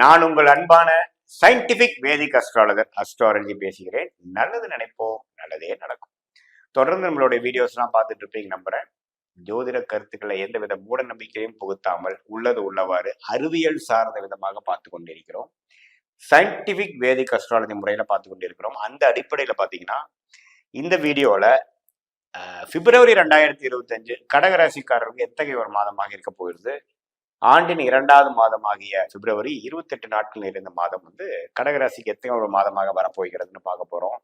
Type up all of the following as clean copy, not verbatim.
நான் உங்கள் அன்பான சயின்டிபிக் வேதிக் அஸ்ட்ராலஜி பேசுகிறேன். நல்லது நினைப்போம், நல்லதே நடக்கும். தொடர்ந்து நம்மளுடைய வீடியோஸ்லாம் பார்த்துட்டு இருப்பீங்க நம்புறேன். ஜோதிட கருத்துக்களை எந்தவித மூட நம்பிக்கையும் புகுத்தாமல் உள்ளது உள்ளவாறு அறிவியல் சார்ந்த விதமாக பார்த்து கொண்டிருக்கிறோம். சயின்டிபிக் வேதிக் அஸ்ட்ராலஜி முறையில பார்த்து கொண்டிருக்கிறோம். அந்த அடிப்படையில் பார்த்தீங்கன்னா இந்த வீடியோல பிப்ரவரி 2025 கடகராசிக்காரருக்கு எத்தகைய ஒரு மாதமாக இருக்க போகிறது. ஆண்டின் 2வது மாதமாகிய பிப்ரவரி 28 நாட்கள் இருந்த மாதம் வந்து கடகராசிக்கு எத்தனை ஒரு மாதமாக வரப்போகிறதுன்னு பார்க்க போறோம்.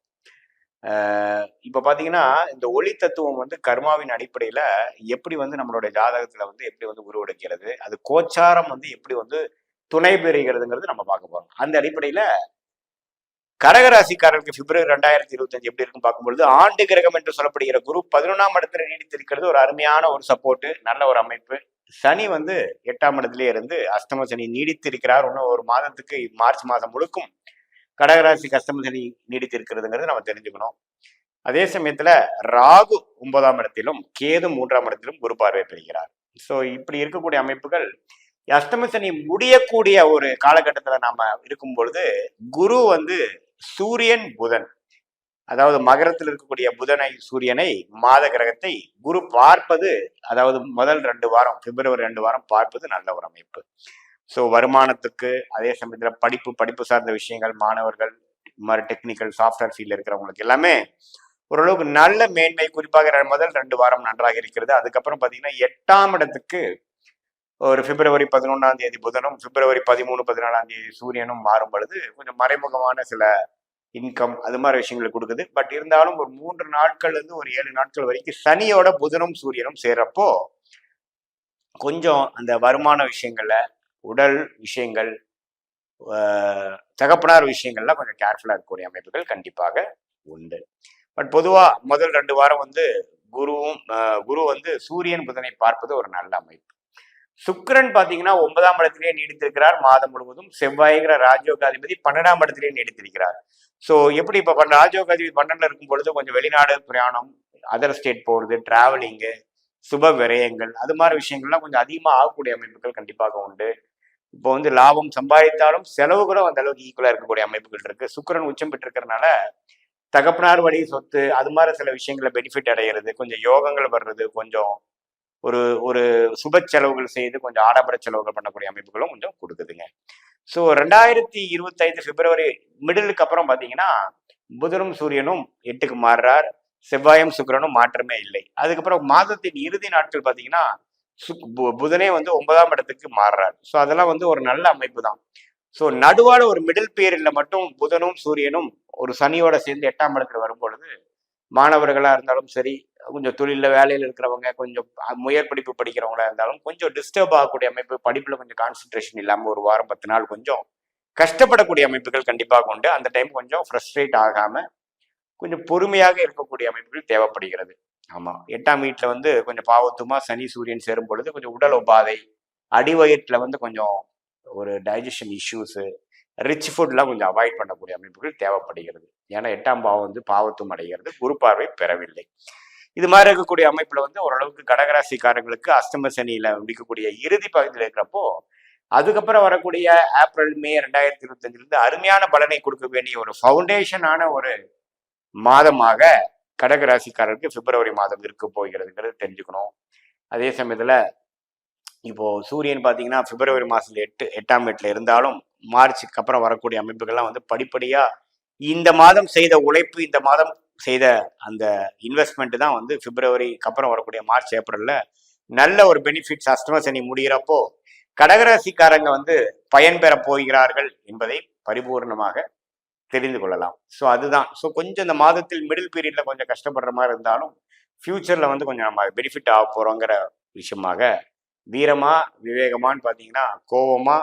இப்ப பாத்தீங்கன்னா இந்த ஒளி தத்துவம் வந்து கர்மாவின் அடிப்படையில எப்படி வந்து நம்மளுடைய ஜாதகத்துல வந்து எப்படி வந்து உருவெடுக்கிறது, அது கோச்சாரம் வந்து எப்படி வந்து துணை பெறுகிறதுங்கிறது நம்ம பார்க்க போறோம். அந்த அடிப்படையில கடகராசிக்காரருக்கு பிப்ரவரி 2025 எப்படி இருக்குன்னு பார்க்கும்பொழுது ஆண்டு கிரகம் என்று சொல்லப்படுகிற குரு 11ஆம் இடத்துல நீடித்திருக்கிறது ஒரு அருமையான ஒரு சப்போர்ட், நல்ல ஒரு அமைப்பு. சனி வந்து 8ஆம் இடத்திலே இருந்து அஷ்டம சனி நீடித்திருக்கிறார். இன்னும் ஒரு மாதத்துக்கு மார்ச் மாதம் முழுக்கும் கடகராசிக்கு அஷ்டம சனி நீடித்திருக்கிறதுங்கிறது நம்ம தெரிஞ்சுக்கணும். அதே சமயத்துல ராகு 9ஆம் இடத்திலும் கேது 3ஆம் இடத்திலும் குரு பார்வை பெறுகிறார். ஸோ இப்படி இருக்கக்கூடிய அமைப்புகள் அஷ்டம சனி முடியக்கூடிய ஒரு காலகட்டத்துல நாம இருக்கும் பொழுது குரு வந்து சூரியன் புதன், அதாவது மகரத்தில் இருக்கக்கூடிய புதனை சூரியனை மாத கிரகத்தை குரு பார்ப்பது, அதாவது முதல் 2 வாரம் பிப்ரவரி 2 வாரம் பார்ப்பது நல்ல ஒரு அமைப்பு. ஸோ வருமானத்துக்கு, அதே சமயத்தில் படிப்பு சார்ந்த விஷயங்கள், மாணவர்கள் மாதிரி டெக்னிக்கல் சாஃப்ட்வேர் ஃபீல்டில் இருக்கிறவங்களுக்கு எல்லாமே ஓரளவுக்கு நல்ல மேன்மை. குறிப்பாக முதல் 2 வாரம் நன்றாக இருக்கிறது. அதுக்கப்புறம் பார்த்தீங்கன்னா 8ஆம் இடத்துக்கு ஒரு பிப்ரவரி 11ஆம் தேதி புதனும் பிப்ரவரி 13, 14ஆம் தேதி சூரியனும் மாறும் பொழுது கொஞ்சம் மறைமுகமான சில இன்கம் அது மாதிரி விஷயங்களை கொடுக்குது. பட் இருந்தாலும் ஒரு 3 நாட்கள் இருந்து ஒரு 7 நாட்கள் வரைக்கும் சனியோட புதனும் சூரியனும் சேர்றப்போ கொஞ்சம் அந்த வருமான விஷயங்கள்ல, உடல் விஷயங்கள், தகப்பனார் விஷயங்கள்லாம் கொஞ்சம் கேர்ஃபுல்லா இருக்கக்கூடிய அமைப்புகள் கண்டிப்பாக உண்டு. பட் பொதுவா முதல் 2 வாரம் வந்து குரு வந்து சூரியன் புதனை பார்ப்பது ஒரு நல்ல அமைப்பு. சுக்கிரன் பாத்தீங்கன்னா 9ஆம் இடத்திலேயே நீடித்திருக்கிறார் மாதம் முழுவதும். செவ்வாய்கிற ராஜயோகாதிபதி 12ஆம் இடத்திலேயே நீடித்திருக்கிறார். ஸோ எப்படி இப்போ ராஜயோகாதிபதி 12ல இருக்கும் பொழுது கொஞ்சம் வெளிநாடு பிரயாணம், அதர் ஸ்டேட் போறது, டிராவலிங்கு, சுப விரயங்கள் அது மாதிரி விஷயங்கள்லாம் கொஞ்சம் அதிகமாக ஆகக்கூடிய அமைப்புகள் கண்டிப்பாக உண்டு. இப்போ வந்து லாபம் சம்பாதித்தாலும் செலவுகளும் அந்த அளவுக்கு ஈக்குவலா இருக்கக்கூடிய அமைப்புகள் இருக்கு. சுக்கிரன் உச்சம் பெற்றிருக்கிறதுனால தகப்பனார் வழி சொத்து அது மாதிரி சில விஷயங்களை பெனிஃபிட் அடைகிறது, கொஞ்சம் யோகங்கள் வர்றது, கொஞ்சம் ஒரு ஒரு சுப செலவுகள் செய்து கொஞ்சம் ஆடம்பர செலவுகள் பண்ணக்கூடிய அமைப்புகளும் கொஞ்சம் கொடுக்குதுங்க. ஸோ 2025 பிப்ரவரி மிடிலுக்கு அப்புறம் பார்த்தீங்கன்னா புதனும் சூரியனும் 8க்கு மாறுறார், செவ்வாயும் சுக்கிரனும் மாற்றமே இல்லை. அதுக்கப்புறம் மாதத்தின் இறுதி நாட்கள் பார்த்தீங்கன்னா புதனே வந்து 9ஆம் இடத்துக்கு மாறுறார். ஸோ அதெல்லாம் வந்து ஒரு நல்ல அமைப்பு தான். ஸோ நடுவால ஒரு மிடில் பீரியட்ல மட்டும் புதனும் சூரியனும் ஒரு சனியோட சேர்ந்து 8ஆம் இடத்துல வரும் பொழுது மாணவர்களா இருந்தாலும் சரி, கொஞ்சம் தொழில வேலையில் இருக்கிறவங்க, கொஞ்சம் முயற்படிப்பு படிக்கிறவங்களா இருந்தாலும் கொஞ்சம் டிஸ்டர்ப் ஆகக்கூடிய அமைப்பு, படிப்புல கொஞ்சம் கான்சென்ட்ரேஷன் இல்லாம ஒரு வாரம் 10 நாள் கொஞ்சம் கஷ்டப்படக்கூடிய அமைப்புகள் கண்டிப்பாக உண்டு. அந்த டைம் கொஞ்சம் ஃப்ரஸ்ட்ரேட் ஆகாம கொஞ்சம் பொறுமையாக இருக்கக்கூடிய அமைப்புகள் தேவைப்படுகிறது. ஆமா, 8ஆம் வீட்டுல வந்து கொஞ்சம் பாவத்துமா சனி சூரியன் சேரும் பொழுது கொஞ்சம் உடல் உபாதை, அடிவயிற்றுல வந்து கொஞ்சம் ஒரு டைஜஷன் இஷ்யூஸ், ரிச் ஃபுட்லாம் கொஞ்சம் அவாய்ட் பண்ணக்கூடிய அமைப்புகள் தேவைப்படுகிறது. ஏன்னா 8ஆம் பாவம் வந்து பாவத்துவம் அடைகிறது, குரு பார்வை பெறவில்லை. இது மாதிரி இருக்கக்கூடிய அமைப்புல வந்து ஓரளவுக்கு கடகராசிக்காரங்களுக்கு அஷ்டம சனியில முடிக்கக்கூடிய இறுதி பகுதியில் இருக்கிறப்போ அதுக்கப்புறம் வரக்கூடிய ஏப்ரல் மே 2025 அருமையான பலனை கொடுக்க வேண்டிய ஒரு ஃபவுண்டேஷனான ஒரு மாதமாக கடகராசிக்காரருக்கு பிப்ரவரி மாதம் இருக்க போகிறதுங்கிறது தெரிஞ்சுக்கணும். அதே சமயத்துல இப்போ சூரியன் பாத்தீங்கன்னா பிப்ரவரி மாசத்துல 8ஆம் வீட்டுல இருந்தாலும் மார்ச்சுக்கு அப்புறம் வரக்கூடிய அமைப்புகள்லாம் வந்து படிப்படியா இந்த மாதம் செய்த உழைப்பு, இந்த மாதம் செய்த அந்த இன்வெஸ்ட்மெண்ட் தான் வந்து பிப்ரவரிக்கு அப்புறம் வரக்கூடிய மார்ச் ஏப்ரல்ல நல்ல ஒரு பெனிஃபிட்ஸ் அஷ்டம சனி முடிகிறப்போ கடகராசிக்காரங்க வந்து பயன்பெற போகிறார்கள் என்பதை பரிபூர்ணமாக தெரிந்து கொள்ளலாம். ஸோ அதுதான். ஸோ கொஞ்சம் இந்த மாதத்தில் மிடில் பீரியட்ல கொஞ்சம் கஷ்டப்படுற மாதிரி இருந்தாலும் ஃபியூச்சர்ல வந்து கொஞ்சம் நம்ம பெனிஃபிட் ஆக போறோங்கிற விஷயமாக வீரமா விவேகமான்னு பார்த்தீங்கன்னா கோபமா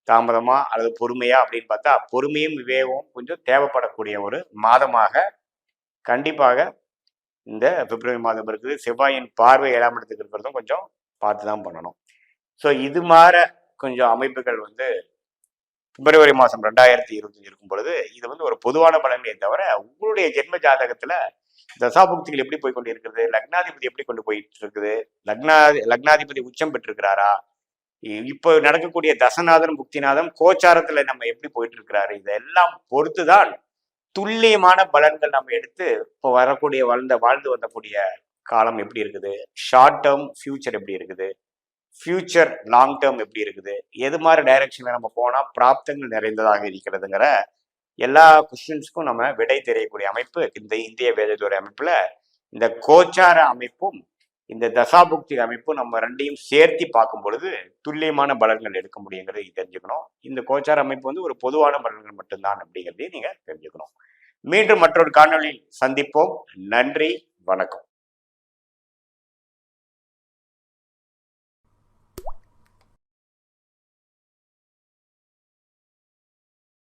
தாமதமா அல்லது பொறுமையா அப்படின்னு பார்த்தா பொறுமையும் விவேகமும் கொஞ்சம் தேவைப்படக்கூடிய ஒரு மாதமாக கண்டிப்பாக இந்த பிப்ரவரி மாதம் இருக்குது. செவ்வாயின் பார்வை 7ஆம் இடத்துக்கு இருக்கிறதும் கொஞ்சம் பார்த்து தான் பண்ணணும். ஸோ இது மாதிரி கொஞ்சம் அமைப்புகள் வந்து பிப்ரவரி மாதம் 2025 இருக்கும் பொழுது இது வந்து ஒரு பொதுவான பலனே தவிர உங்களுடைய ஜென்ம ஜாதகத்துல தசாபுக்திகள் எப்படி போய் கொண்டு இருக்கிறது, லக்னாதிபதி எப்படி கொண்டு போயிட்டு இருக்குது, லக்னாதிபதி உச்சம் பெற்றிருக்கிறாரா, இப்போ நடக்கக்கூடிய தசநாதன் புக்திநாதம் கோச்சாரத்துல நம்ம எப்படி போயிட்டு இருக்கிறாரு, இதெல்லாம் பொறுத்துதான் துல்லியமான பலன்கள் நம்ம எடுத்து இப்போ வரக்கூடிய வாழ்ந்து வந்தக்கூடிய காலம் எப்படி இருக்குது, ஷார்ட் டேர்ம் ஃபியூச்சர் எப்படி இருக்குது, ஃபியூச்சர் லாங் டேர்ம் எப்படி இருக்குது, எது மாதிரி டைரக்ஷன்ல நம்ம போனா பிராப்தங்கள் நிறைந்ததாக இருக்கிறதுங்கிற எல்லா கொஸ்டின்ஸ்க்கும் நம்ம விடை தெரியக்கூடிய அமைப்பு இந்த இந்திய வேதத்துறை அமைப்புல இந்த கோச்சார அமைப்பும் இந்த தசாபுக்தி அமைப்பும் நம்ம ரெண்டையும் சேர்த்தி பார்க்கும் பொழுது துல்லியமான பலன்கள் எடுக்க முடியுங்கிறதை தெரிஞ்சுக்கணும். இந்த கோச்சார அமைப்பு வந்து ஒரு பொதுவான பலன்கள் மட்டும்தான் அப்படிங்கிறதையும் நீங்க தெரிஞ்சுக்கணும். மீண்டும் மற்றொரு காணொளியில் சந்திப்போம். நன்றி, வணக்கம்.